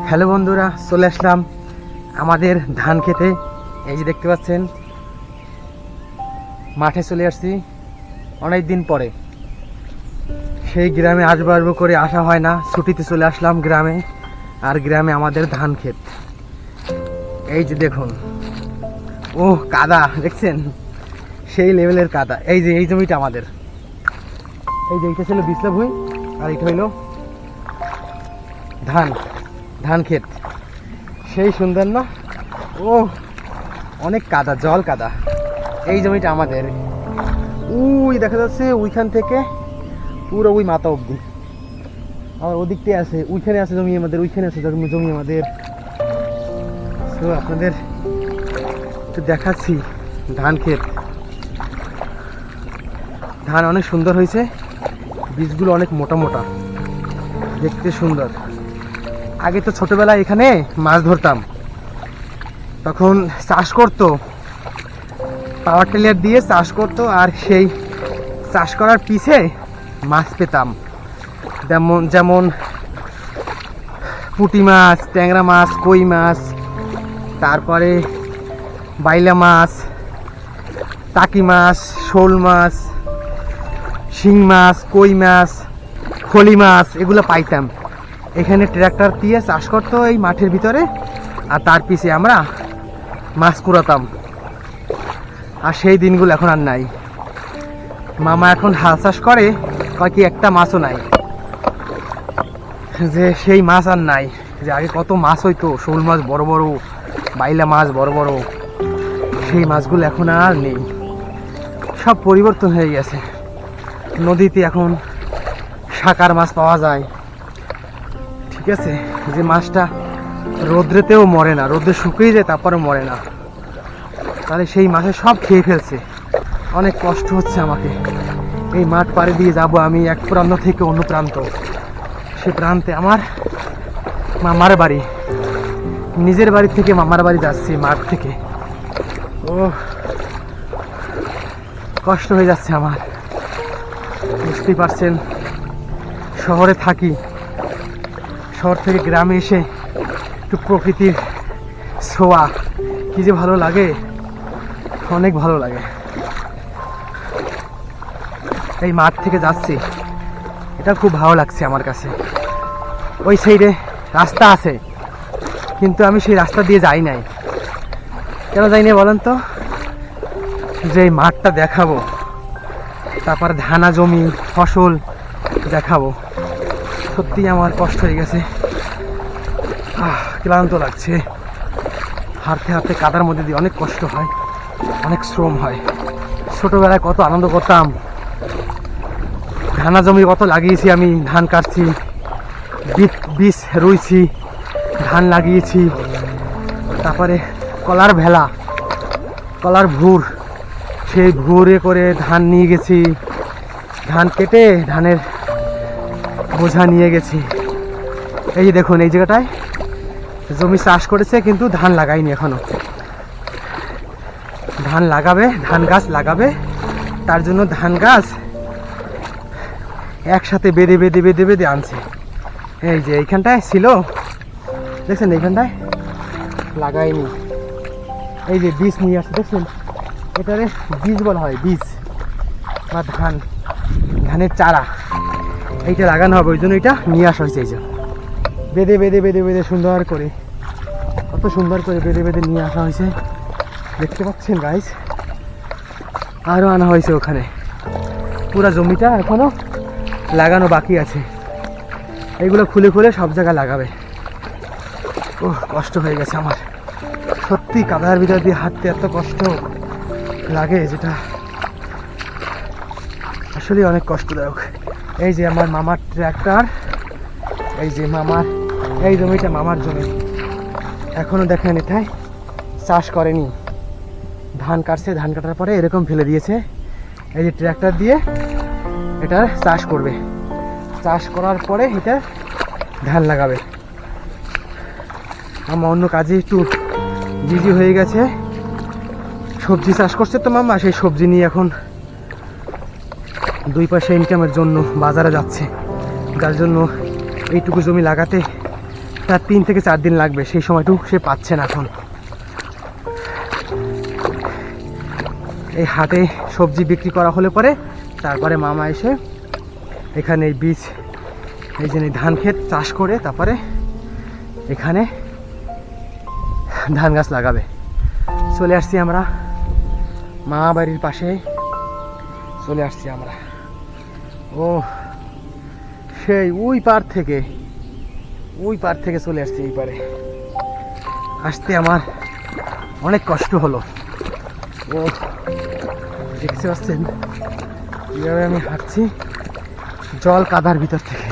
Hello বন্ধুরা, চলে আসলাম আমাদের ধান খেতে। এই যে দেখতে পাচ্ছেন, মাঠে চলে আসছি অনেক দিন পরে। সেই গ্রামে আসবো করে আসা হয় না, ছুটিতে চলে আসলাম গ্রামে। আর গ্রামে আমাদের ধান ক্ষেত, এই যে দেখুন। ও কাদা দেখছেন, সেই লেভেলের কাদা। এই যে এই জমিটা আমাদের, এই যে এইটা ছিল বিছলা ভুঁই, আর এটা হইল ধান ক্ষেত। সেই সুন্দর না? ও অনেক কাদা, জল কাদা। এই জমিটা আমাদের, ওই দেখা যাচ্ছে ওইখান থেকে পুরো ওই মাথা অবধি। আর ওদিকতে আছে, ওইখানে আছে জমি আমাদের, ওইখানে আছে জমি আমাদের। তো আপনাদের একটু দেখাচ্ছি ধান ক্ষেত। ধান অনেক সুন্দর হয়েছে, বীজগুলো অনেক মোটা মোটা, দেখতে সুন্দর। আগে তো ছোটবেলায় এখানে মাছ ধরতাম, তখন চাষ করতো, পাওয়ার টিলার দিয়ে চাষ করতো। আর সেই চাষ করার পিছে মাছ পেতাম, যেমন পুঁটি মাছ, ট্যাংরা মাছ, কই মাছ, তারপরে বাইলা মাছ, টাকি মাছ, শোল মাছ, শিং মাছ, কই মাছ, খলি মাছ, এগুলো পাইতাম। এখানে ট্রাক্টর দিয়ে চাষ করতো এই মাঠের ভিতরে, আর তার পিছে আমরা মাছ কুড়াতাম। আর সেই দিনগুলো এখন আর নাই। মামা এখন হাল চাষ করে, কয় কি একটা মাছও নাই, যে সেই মাছ আর নাই। যে আগে কত মাছ হইতো, শোল মাছ বড় বড়, বাইলা মাছ বড় বড়, সেই মাছগুলো এখন আর নেই, সব পরিবর্তন হয়ে গেছে। নদীতে এখন শাকার মাছ পাওয়া যায়, ঠিক আছে, যে মাছটা রোদ্রেতেও মরে না, রোদ্রে শুকিয়ে যায় তারপরে মরে না। তাহলে সেই মাছে সব খেয়ে ফেলছে। অনেক কষ্ট হচ্ছে আমাকে, এই মাঠ পাড়ে দিয়ে যাব আমি এক প্রান্ত থেকে অন্য প্রান্ত। সে প্রান্তে আমার মামার বাড়ি, নিজের বাড়ি থেকে মামার বাড়ি যাচ্ছি মাঠ থেকে। ও কষ্ট হয়ে যাচ্ছে আমার, বুঝতেই পারছেন। শহরে থাকি, শহর থেকে গ্রামে এসে একটু প্রকৃতির ছোঁয়া কি যে ভালো লাগে, অনেক ভালো লাগে। এই মাঠ থেকে যাচ্ছি, এটা খুব ভালো লাগছে আমার কাছে। ওই সাইডে রাস্তা আছে, কিন্তু আমি সেই রাস্তা দিয়ে যাই নাই। কেন যাই নাই বলেন তো? যে এই মাঠটা দেখাবো, তারপর ধানা জমি ফসল দেখাবো। সত্যি আমার কষ্ট হয়ে গেছে, ক্লান্ত লাগছে। হাঁটতে হাঁটতে কাদার মধ্যে দিয়ে অনেক কষ্ট হয়, অনেক শ্রম হয়। ছোটবেলায় কত আনন্দ করতাম, ধানা জমি কত লাগিয়েছি আমি, ধান কাটছি, বীজ রুইছি, ধান লাগিয়েছি। তারপরে কলার ভেলা, কলার ভুর, সেই ভুরে করে ধান নিয়ে গেছি, ধান কেটে ধানের বোঝা নিয়ে গেছি। এই যে দেখুন, এই জায়গাটায় জমি চাষ করেছে কিন্তু ধান লাগাইনি এখনো। ধান লাগাবে, ধান গাছ লাগাবে, তার জন্য ধান গাছ একসাথে বেঁধে বেঁধে বেঁধে বেঁধে আনছে। এই যে এইখানটায় ছিল, দেখছেন, এইখানটায় লাগাইনি। এই যে বীজ নিয়ে আসছে, দেখছেন, এটারে বীজ বলা হয়, বীজ বা ধানের চারা। এইটা লাগানো হবে, ওই জন্য এটা নিয়ে আসা হয়েছে। এই যে বেঁধে বেঁধে বেঁধে বেঁধে সুন্দর করে, কত সুন্দর করে বেঁধে বেঁধে নিয়ে আসা হয়েছে, দেখতে পাচ্ছেন গাইস। আরও আনা হয়েছে ওখানে, পুরা জমিটা এখনো লাগানো বাকি আছে। এইগুলো খুলে খুলে সব জায়গায় লাগাবে। ও কষ্ট হয়ে গেছে আমার, সত্যি কাদার ভিতর দিয়ে হাঁটতে এত কষ্ট লাগে, যেটা আসলে অনেক কষ্টদায়ক। এই যে আমার মামার ট্রাক্টর, এই যে মামার এই জমিটা মামার জমি। এখনো দেখেন এটাই চাষ করেনি, ধান কাটছে, ধান কাটার পরে এরকম ফেলে দিয়েছে। এই যে ট্রাক্টর দিয়ে এটা চাষ করবে, চাষ করার পরে এটা ধান লাগাবে। মামা অন্য কাজে একটু বিজি হয়ে গেছে, সবজি চাষ করছে তো মামা, সেই সবজি নিয়ে এখন দুই পয়সা ইনকামের জন্য বাজারে যাচ্ছে, যার জন্য এইটুকু জমি লাগাতে তার 3 থেকে 4 দিন লাগবে, সেই সময়টুকু সে পাচ্ছে না এখন। এই হাটে সবজি বিক্রি করা হলে পরে তারপরে মামা এসে এখানে এই বীজ, এই যে ধান ক্ষেত চাষ করে তারপরে এখানে ধান গাছ লাগাবে। চলে আসছি আমরা মামা বাড়ির পাশে, চলে আসছি আমরা। ও সেই ওই পার থেকে চলে আসছি এই পারে। আসতে আমার অনেক কষ্ট হলো। ও দেখতে পাচ্ছেন কিভাবে আমি হাঁটছি জল কাদার ভিতর থেকে।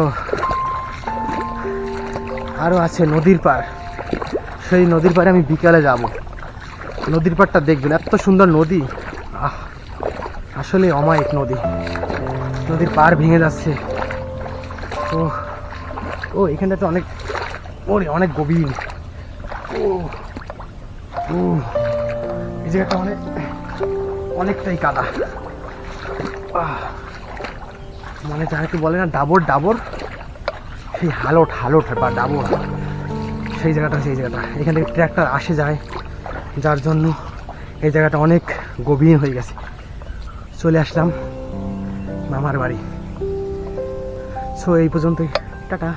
ও আরো আছে নদীর পার, সেই নদীর পাড়ে আমি বিকালে যাব। নদীর পাড়টা দেখবেন, এত সুন্দর নদী। আহ আসলে অমায়িক নদী, নদীর পাড় ভেঙে যাচ্ছে। ও ও এখানটা তো অনেক, ওরে অনেক গভীর। ও ও এই জায়গাটা অনেকটাই কাদা। মানে যাকে বলে না ডাবর ডাবর, সেই হালোট বা ডাবর, সেই জায়গাটা এখান থেকে ট্র্যাক্টর আসে যায়, যার জন্য এই জায়গাটা অনেক গভীর হয়ে গেছে। চলে আসলাম মামার বাড়ি। সো এই পর্যন্তই, টাটা।